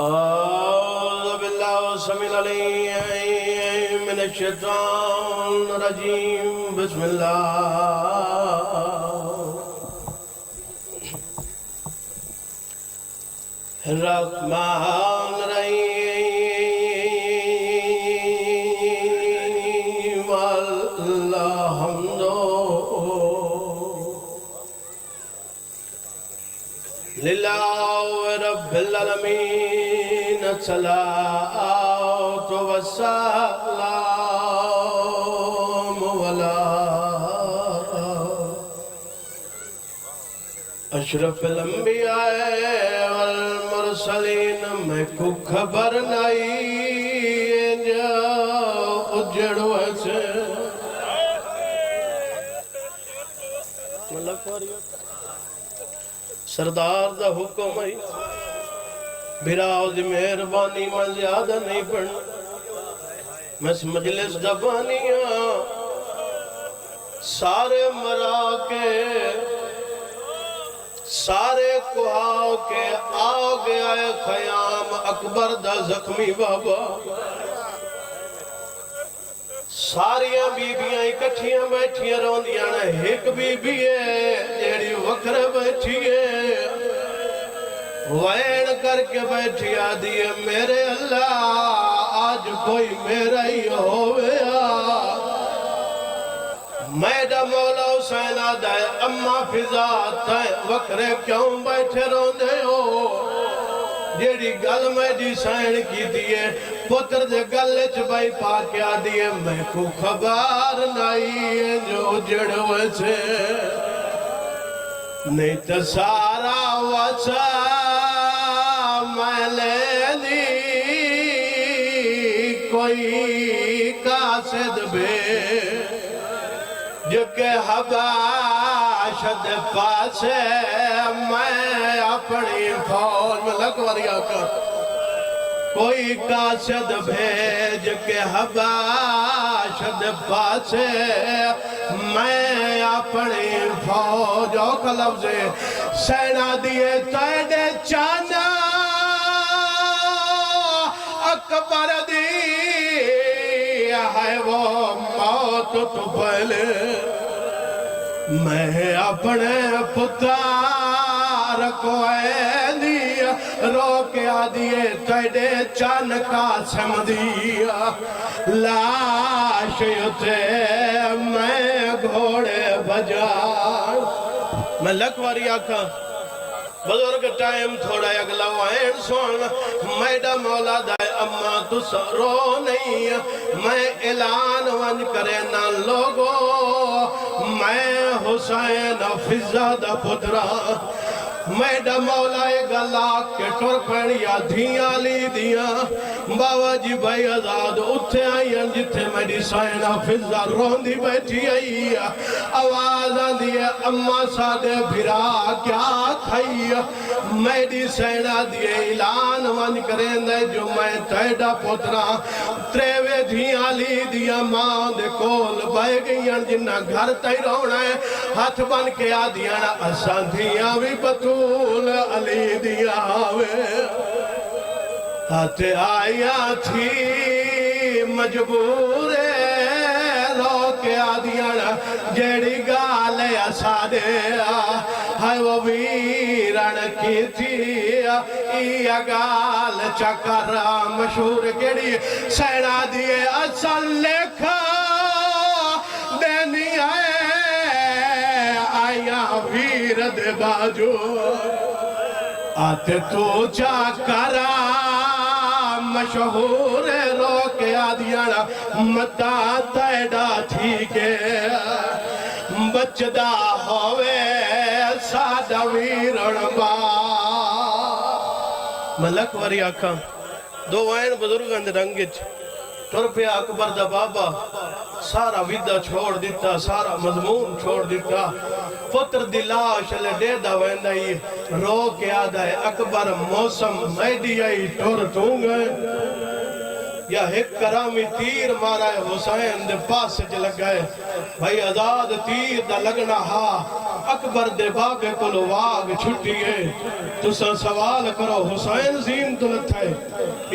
أعوذ بالله السميع العليم من الشيطان الرجيم. بسم الله الرحمن الرحيم. الحمد لله رب العالمين. الصلاة والسلام على अशरफ الأنبياء والمرسلين. मैं को खबर नहीं जो उजड़ से सरदार दा हुक्म है बिराओ दी मेहरबानी मैं ज्यादा नहीं पढ़ना. मैं मजलिस दा बानिया सारे मरा के सारे कुहाओ के आ गया है खयाम अकबर दा जख्मी बाबा. सारिया बीबियां इकट्ठियां बैठियां रोंदियां ने. एक बीबी है जेड़ी वखरे बैठी है वैन करके बैठी आदि है मेरे अल्लाह आज कोई मेरा ही होवे. मैडा मौला हुसैन आदा है अम्मा फिजा तय वखरे क्यों बैठे रोंदे हो. जेड़ी गल मेरी सैन की दिए पुत्र दे गल च भाई पा के आ दिए. मैं को खबर नहीं जो जड़ से नहीं तो सारा वसा मैं लेनी कोई कासिद बे जो के हबाशद पासे मैं अपनी फौज में लगवरिया का कोई कासिद भेज के हबाशद पासे मैं अपनी फौज का लफ्ज सेना दिए तेरे चांदा अकबर दी है वो मौत तो पहले मैं अपने पुत्र को रोक आ दिए तेरे चन का सम दिया लाश उठे मैं घोड़े बजा. मैं लखवारी आखा बुजुर्ग टाइम थोड़ा अगला वाइन सुन. मैडा मौला दाए अम्मा तुस रो नहीं मैं ऐलान वन करे ना लोगो मैं हुसैन फिजा दा पुत्रा. मैडा मौला गला के टुर पड़िया धिया ली दिया बाबा जी भाई आजाद उठे आई जिथे मेरी सैना फिजा रोंदी बैठी आई. आवाज आंदी है अम्मा सादे फिरा क्या खाई. मेरी सैना दिए ऐलान वन करेंदे जो मैं तेरा पुत्रा त्रेवे धिया ली दिया मां दे कोल बह गई जिन्ना घर तई रोना है हाथ बन के आ दिया असा धिया भी बतूल अली दिया वे हाथ आया थी मजबूर रो के आ दिया जेड़ी गाल सादे है वो वीरण की थी गाल चकर मशहूर केड़ी सैना दिए असल लेखा देनी है आया वीर दे बाजू आते तो चकरा मशहूर रो के आ दिया मता तेड़ा ठीक है बचदा होवे सादा वीरण बा. मलक वारी आखा दो वाइन बुजुर्गों दे रंग तुर पे अकबर दा बाबा सारा विदा छोड़ दिता सारा मजमून छोड़ दिता. पुत्र दी लाश ले डेदा वेंदा ही रो के आदा है अकबर मौसम मैडी आई टुर तूंग या एक करामी तीर मारा है हुसैन दे पास च लगा है भाई आजाद तीर दा लगना हा अकबर दे बाबे कोलो वाग छुट्टिए तुसा सवाल करो हुसैन जीन तो लथे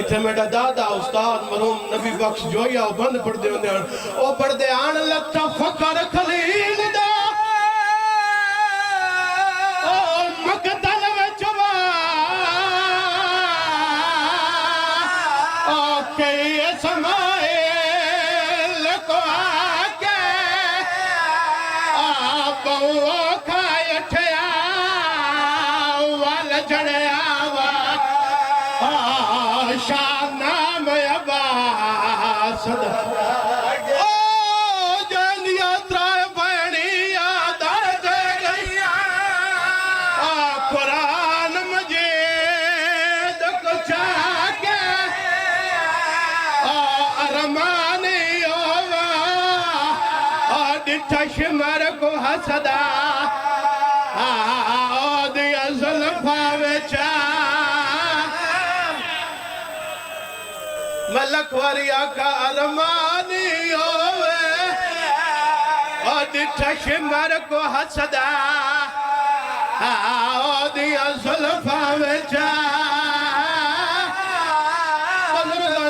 इथे मेरा दादा उस्ताद मरूम नबी बख्श जोया बंद पढ़दे होंदे ओ पढ़दे आन लथा फकर खलील दा ओ मकदल विच वा ओ के समाए लको आके आ बहु खाए ठया वाल जड़या वा शानाम अब्बास ओ जंदिया त्राय बहनिया दर्द गईया कुरान मजीद को चाके अरमानी ओवा डिठश मर को हसदा दिया जुल्फा विचा मलक वरिया का अरमानी होवे और डिठश मर को हसदा दिया जुल्फा विचा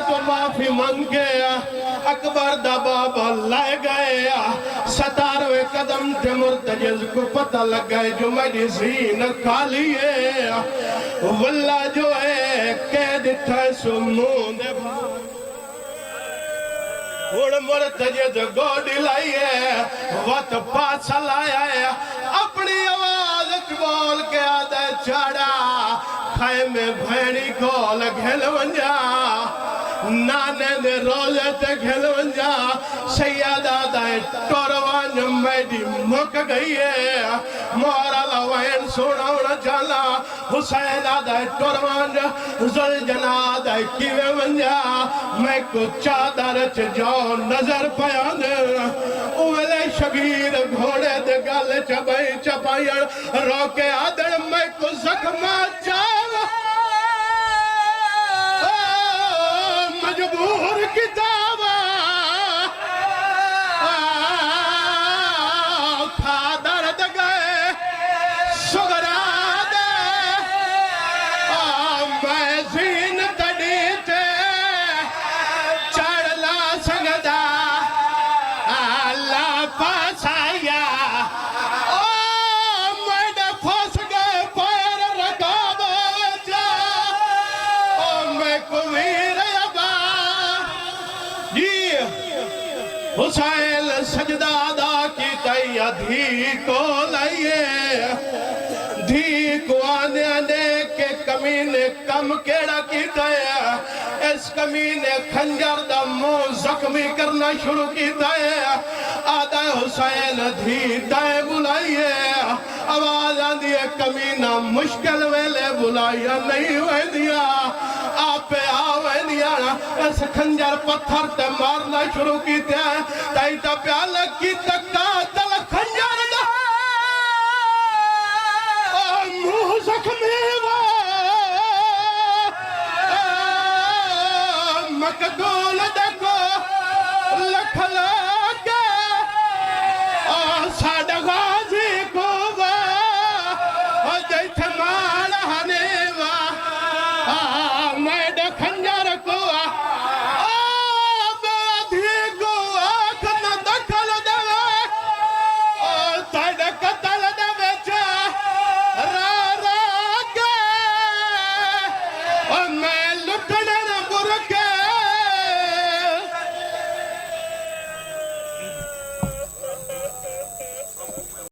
तो माफी मंगे अकबर दा बाबा ले गए 17वें कदम ते मुर्तजिज को पता लग गए जो मेरी जीन खाली है वल्ला जो है कह दिता सुमून हुण मुर्तजिज गोडी लाई है वत पासा लाया है अपनी आवाज बोल के आदे चढ़ा खाए में भैणी कोल घेल वंजा नाने दे रोजे ते घेल वंजा सैयदा दाए टोरवान मेरी मुक गई है मोरा लवैन सोना जाला हुसैन दाए टोरवान जुल जना दाए किवे वंजा मैं को चादर च जो नजर पयान उले शबीर घोड़े दे गल च बई चपायण रोके आदड़ मैं को जख्मा चाव मजबूर किताबा था दर्द गए सुगरा दे मैं जीन तड़ी ते चढ़ला संगदा अल्लाह पासाया मैं फंस गए पैर रकाब जा मैं कुवीर हुसैन सजदा अदा की तैया धी को लाइए धी को आने के कमीने कम केड़ा की तैया इस कमीने खंजर दा मुंह जख्मी करना शुरू की तैया आदा हुसैन धी तय बुलाइए आवाज आंदी है कमीना मुश्किल वेले बुलाइया नहीं वेंदिया आपे आवेंदिया इस खंजर पत्थर ते मारना शुरू की तई ता प्याल की तका